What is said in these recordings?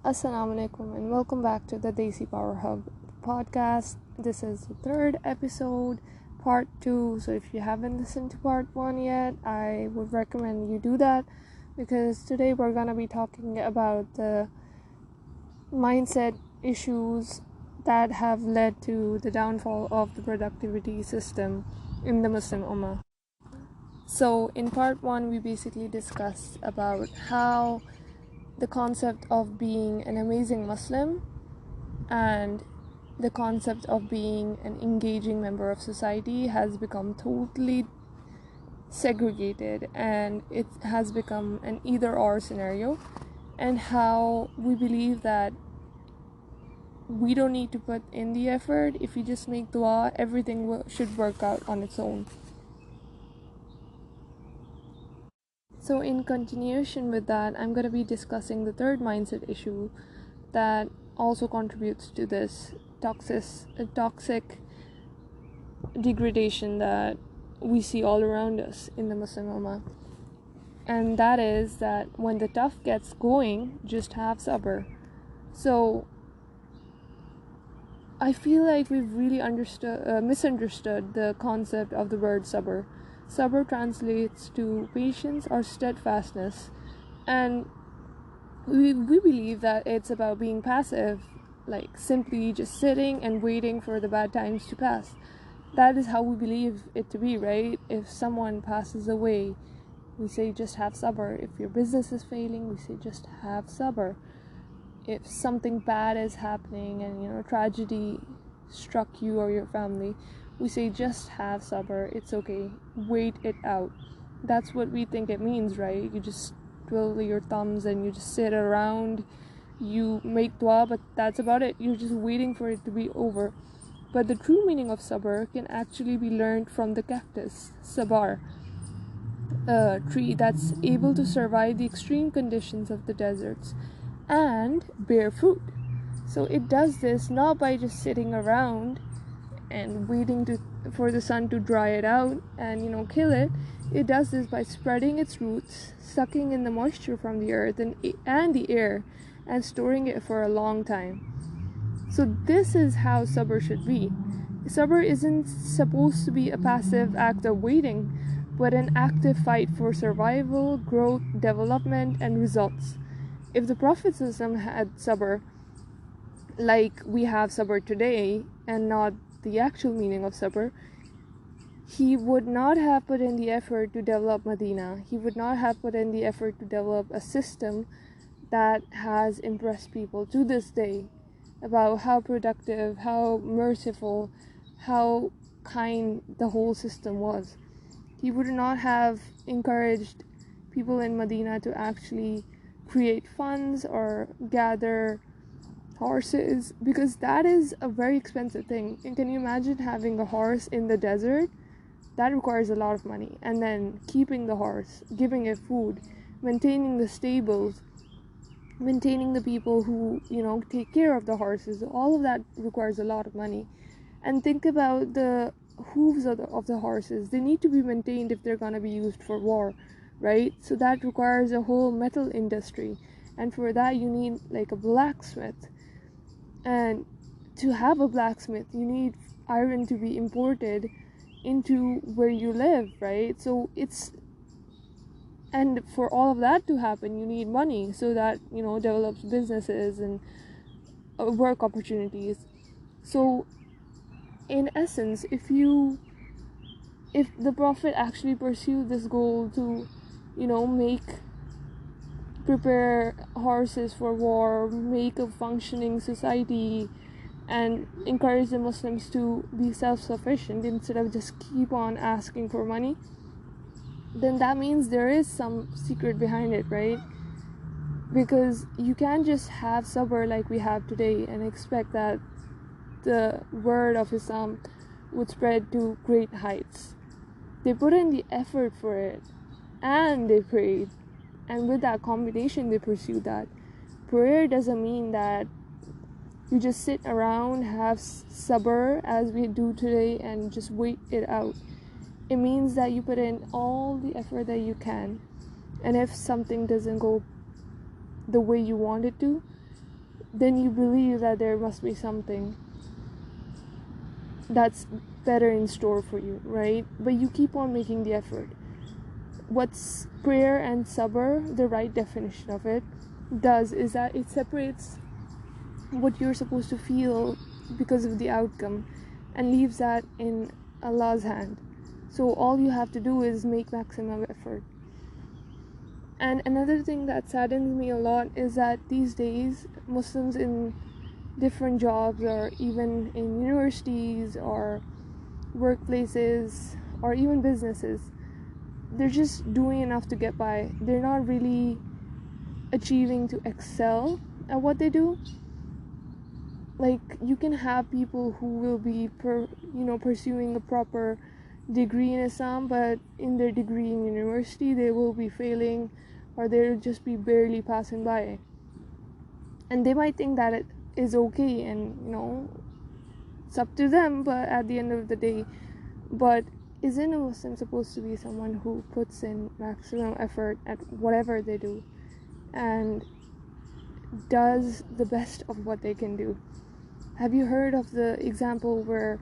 Assalamu alaikum and welcome back to the Desi Power Hub podcast. This is the third episode, part 2. So if you haven't listened to part 1 yet, I would recommend you do that, because today we're going to be talking about the mindset issues that have led to the downfall of the productivity system in the Muslim Ummah. So in part 1, we basically discussed about how the concept of being an amazing Muslim and the concept of being an engaging member of society has become totally segregated, and it has become an either-or scenario, and how we believe that we don't need to put in the effort. If you just make dua, everything should work out on its own. So in continuation with that, I'm going to be discussing the third mindset issue that also contributes to this toxic degradation that we see all around us in the Muslim Ummah. And that is that when the tough gets going, just have sabr. So I feel like we've really misunderstood the concept of the word sabr. Sabr translates to patience or steadfastness, and we believe that it's about being passive, like simply just sitting and waiting for the bad times to pass. That is how we believe it to be, right? If someone passes away, we say just have sabr. If your business is failing, we say just have sabr. If something bad is happening and tragedy struck you or your family, we say just have sabr, it's okay, wait it out. That's what we think it means, right? You just twiddle your thumbs and you just sit around, you make dua, but that's about it. You're just waiting for it to be over. But the true meaning of sabr can actually be learned from the cactus, sabar, a tree that's able to survive the extreme conditions of the deserts and bear fruit. So it does this not by just sitting around and waiting for the sun to dry it out and kill it. It does this by spreading its roots, sucking in the moisture from the earth and the air, and storing it for a long time. So this is how sabr should be. Sabr isn't supposed to be a passive act of waiting, but an active fight for survival, growth, development, and results. If the Prophet had sabr like we have sabr today, and not the actual meaning of sabr, he would not have put in the effort to develop Medina. He would not have put in the effort to develop a system that has impressed people to this day about how productive, how merciful, how kind the whole system was. He would not have encouraged people in Medina to actually create funds or gather horses, because that is a very expensive thing. And can you imagine having a horse in the desert? That requires a lot of money. And then keeping the horse, giving it food, maintaining the stables, maintaining the people who take care of the horses. All of that requires a lot of money. And think about the hooves of the horses. They need to be maintained if they're going to be used for war, right? So that requires a whole metal industry, and for that you need like a blacksmith. And to have a blacksmith, you need iron to be imported into where you live, right? So and for all of that to happen, you need money, so that develops businesses and work opportunities. So in essence, if the Prophet actually pursued this goal to prepare horses for war, make a functioning society, and encourage the Muslims to be self-sufficient instead of just keep on asking for money, then that means there is some secret behind it, right? Because you can't just have sabr like we have today and expect that the word of Islam would spread to great heights. They put in the effort for it, and they prayed, and with that combination they pursued that. Prayer doesn't mean that you just sit around, have sabr as we do today, and just wait it out. It means that you put in all the effort that you can, and if something doesn't go the way you want it to, then you believe that there must be something that's better in store for you, right? But you keep on making the effort. What's prayer and sabr, the right definition of it, does is that it separates what you're supposed to feel because of the outcome and leaves that in Allah's hand. So all you have to do is make maximum effort. And another thing that saddens me a lot is that these days Muslims in different jobs, or even in universities or workplaces or even businesses, they're just doing enough to get by. They're not really achieving to excel at what they do. Like, you can have people who will be pursuing a proper degree in Islam, but in their degree in university they will be failing, or they'll just be barely passing by, and they might think that it is okay, and it's up to them. But at the end of the day, but isn't a Muslim supposed to be someone who puts in maximum effort at whatever they do and does the best of what they can do? Have you heard of the example where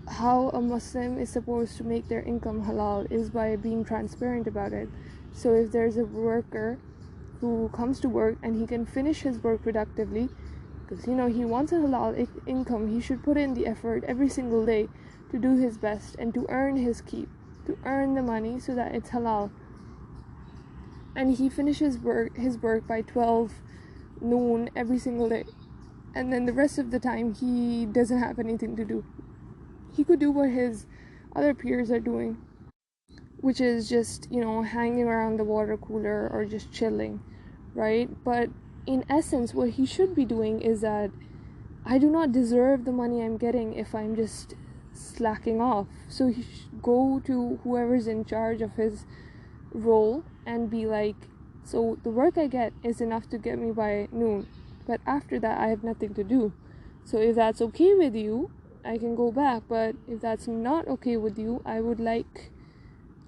how a Muslim is supposed to make their income halal is by being transparent about it? So if there's a worker who comes to work and he can finish his work productively, because he wants a halal income, he should put in the effort every single day to do his best and to earn his keep, to earn the money so that it's halal. And he finishes his work by 12 noon every single day, and then the rest of the time he doesn't have anything to do. He could do what his other peers are doing, which is just hanging around the water cooler or just chilling, right? But in essence, what he should be doing is that I do not deserve the money I'm getting if I'm just slacking off. So he should go to whoever's in charge of his role and be like, so the work I get is enough to get me by noon, but after that I have nothing to do. So if that's okay with you, I can go back, but if that's not okay with you, I would like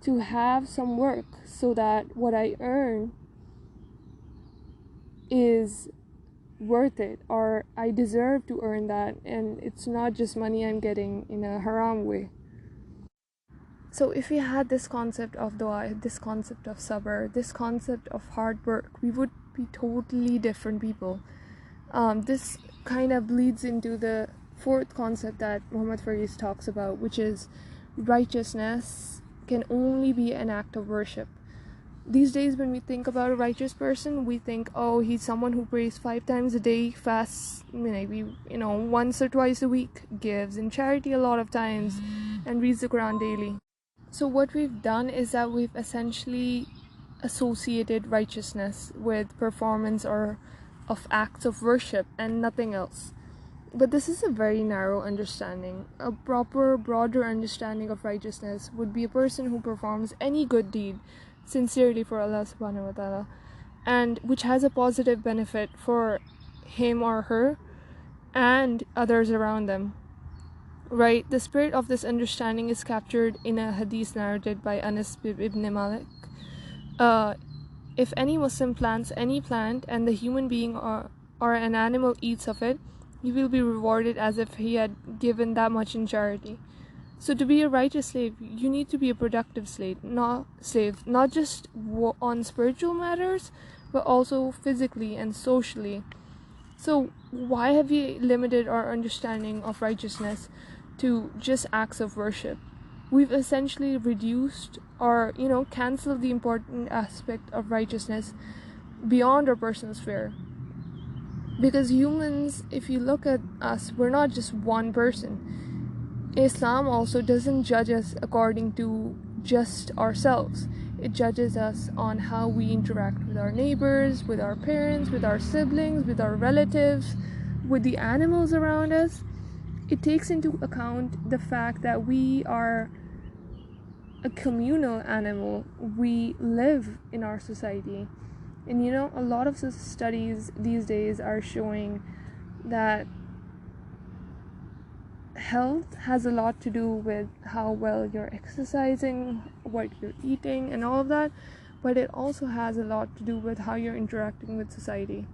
to have some work so that what I earn is worth it, or I deserve to earn that, and it's not just money I'm getting in a haram way. So if we had this concept of dua, this concept of sabr, this concept of hard work, we would be totally different people. This kind of bleeds into the fourth concept that Muhammad Faris talks about, which is righteousness can only be an act of worship. These days when we think about a righteous person, we think, oh, he's someone who prays 5 times a day, fasts maybe once or twice a week, gives in charity a lot of times, and reads the Quran daily. So what we've done is that we've essentially associated righteousness with performance or of acts of worship and nothing else. But this is a very narrow understanding. A proper, broader understanding of righteousness would be a person who performs any good deed sincerely for Allah subhanahu wa ta'ala, and which has a positive benefit for him or her and others around them. Right? The spirit of this understanding is captured in a hadith narrated by Anas ibn Malik. If any Muslim plants any plant and the human being or an animal eats of it, he will be rewarded as if he had given that much in charity. So to be a righteous slave, you need to be a productive slave, not just on spiritual matters, but also physically and socially. So why have we limited our understanding of righteousness to just acts of worship? We've essentially reduced or cancelled the important aspect of righteousness beyond our personal sphere. Because humans, if you look at us, we're not just one person. Islam also doesn't judge us according to just ourselves. It judges us on how we interact with our neighbors, with our parents, with our siblings, with our relatives, with the animals around us. It takes into account the fact that we are a communal animal. We live in our society. And a lot of studies these days are showing that health has a lot to do with how well you're exercising, what you're eating, and all of that, but it also has a lot to do with how you're interacting with society.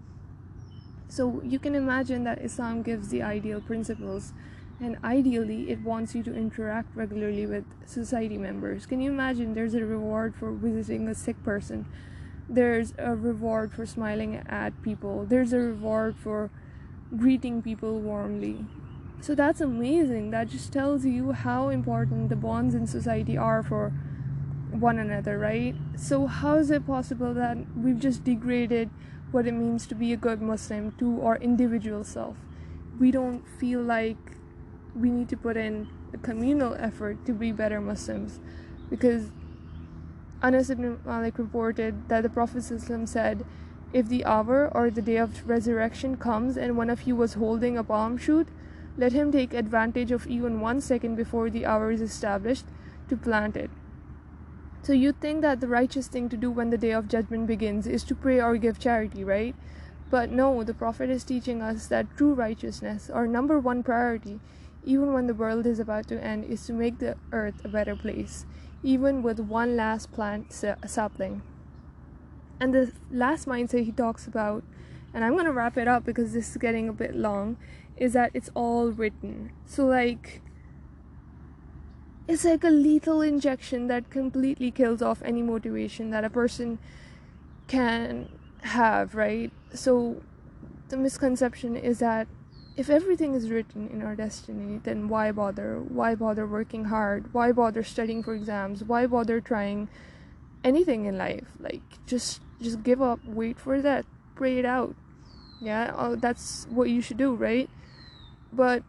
So you can imagine that Islam gives the ideal principles, and ideally it wants you to interact regularly with society members. Can you imagine there's a reward for visiting a sick person? There's a reward for smiling at people. There's a reward for greeting people warmly. So that's amazing. That just tells you how important the bonds in society are for one another, right? So how is it possible that we've just degraded what it means to be a good Muslim to our individual self? We don't feel like we need to put in a communal effort to be better Muslims, because Anas ibn Malik reported that the Prophet ﷺ said, if the hour or the day of resurrection comes and one of you was holding a palm shoot, let him take advantage of even 1 second before the hour is established to plant it. So you'd think that the righteous thing to do when the day of judgment begins is to pray or give charity, right? But no, the Prophet is teaching us that true righteousness, our number one priority, even when the world is about to end, is to make the earth a better place, even with one last plant sapling. And the last mindset he talks about, and I'm going to wrap it up because this is getting a bit long, is that it's all written. So it's like a lethal injection that completely kills off any motivation that a person can have, right? So the misconception is that if everything is written in our destiny, then why bother? Why bother working hard? Why bother studying for exams? Why bother trying anything in life? Like, just give up, wait for that, pray it out. Yeah, that's what you should do, right? But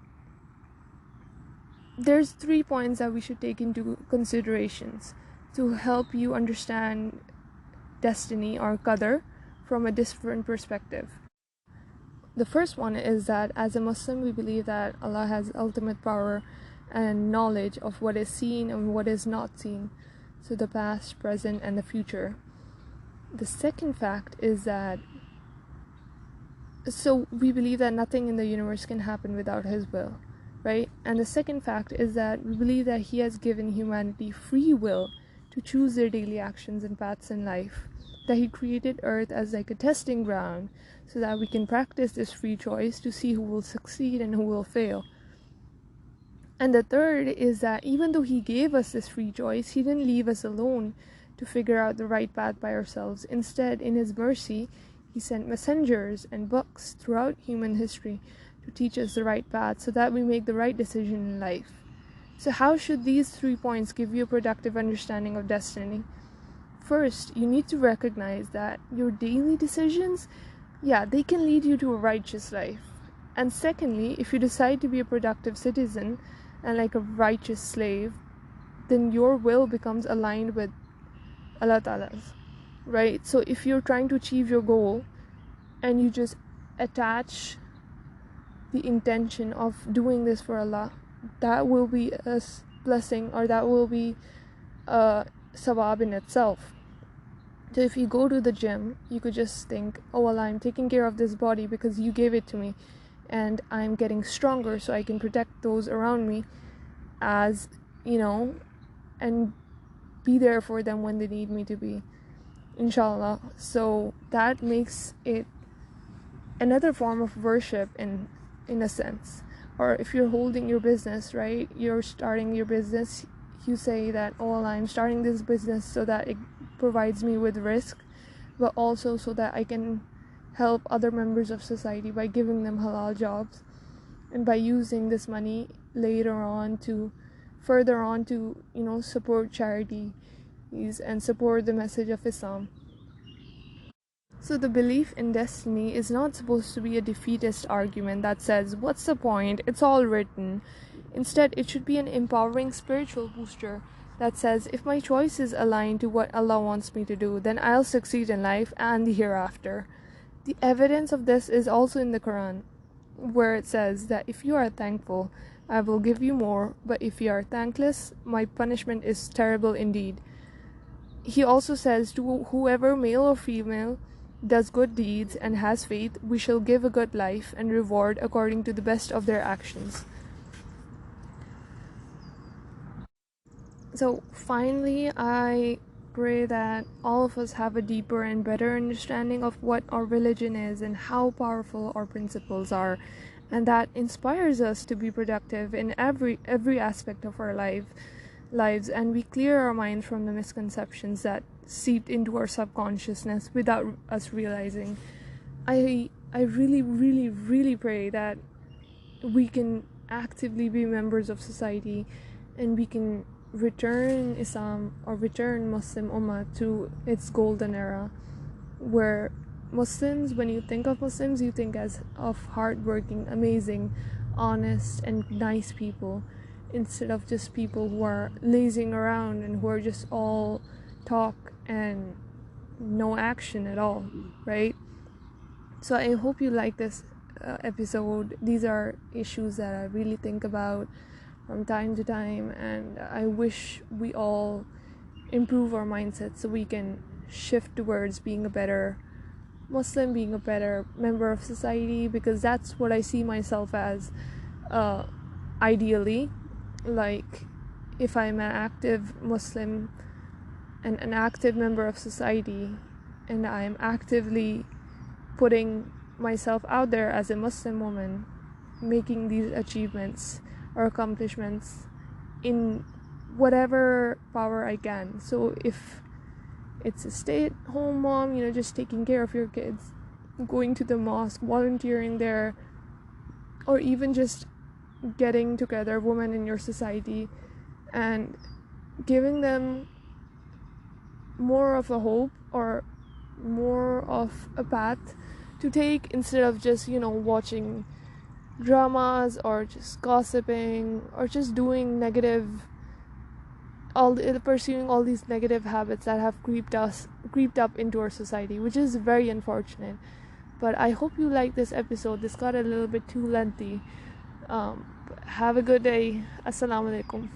there's 3 points that we should take into considerations to help you understand destiny or qadar from a different perspective. The first one is that as a Muslim, we believe that Allah has ultimate power and knowledge of what is seen and what is not seen, so the past, present, and the future. The second fact is that we believe that nothing in the universe can happen without His will, right? And the second fact is that we believe that He has given humanity free will to choose their daily actions and paths in life, that He created Earth as like a testing ground so that we can practice this free choice to see who will succeed and who will fail. And the third is that even though He gave us this free choice, He didn't leave us alone to figure out the right path by ourselves. Instead, in His mercy, He sent messengers and books throughout human history to teach us the right path so that we make the right decision in life. So how should these 3 points give you a productive understanding of destiny? First, you need to recognize that your daily decisions, they can lead you to a righteous life. And secondly, if you decide to be a productive citizen and like a righteous slave, then your will becomes aligned with Allah Ta'ala's, right? So if you're trying to achieve your goal and you just attach the intention of doing this for Allah, that will be a blessing, or that will be a sawab in itself. So if you go to the gym, you could just think, oh Allah, I'm taking care of this body because you gave it to me, and I'm getting stronger so I can protect those around me, as and be there for them when they need me to be, inshallah. So that makes it another form of worship in a sense. Or if you're holding your business, right, you're starting your business, you say that, oh Allah, I'm starting this business so that it provides me with risk, but also so that I can help other members of society by giving them halal jobs, and by using this money later on to support charities and support the message of Islam. So the belief in destiny is not supposed to be a defeatist argument that says, what's the point, it's all written. Instead, it should be an empowering spiritual booster that says, if my choices align to what Allah wants me to do, then I'll succeed in life and the hereafter. The evidence of this is also in the Quran, where it says that if you are thankful, I will give you more, but if you are thankless, my punishment is terrible indeed. He also says, to whoever, male or female, does good deeds and has faith, we shall give a good life and reward according to the best of their actions. So finally, I pray that all of us have a deeper and better understanding of what our religion is and how powerful our principles are, and that inspires us to be productive in every aspect of our lives, and we clear our minds from the misconceptions that seeped into our subconsciousness without us realizing. I really, really, really pray that we can actively be members of society, and we can return Islam or return Muslim Ummah to its golden era, where Muslims, when you think of Muslims, you think of hardworking, amazing, honest, and nice people, instead of just people who are lazing around and who are just all talk and no action at all, right? So I hope you like this episode. These are issues that I really think about from time to time, and I wish we all improve our mindset so we can shift towards being a better Muslim, being a better member of society, because that's what I see myself as, ideally. Like, if I'm an active Muslim and an active member of society, and I'm actively putting myself out there as a Muslim woman, making these achievements or accomplishments in whatever power I can. So if it's a stay-at-home mom, just taking care of your kids, going to the mosque, volunteering there, or even just getting together women in your society and giving them more of a hope or more of a path to take, instead of just watching dramas or just gossiping or just doing pursuing all these negative habits that have creeped up into our society, which is very unfortunate. But I hope you like this episode. This got a little bit too lengthy. Have a good day. Assalamu alaikum.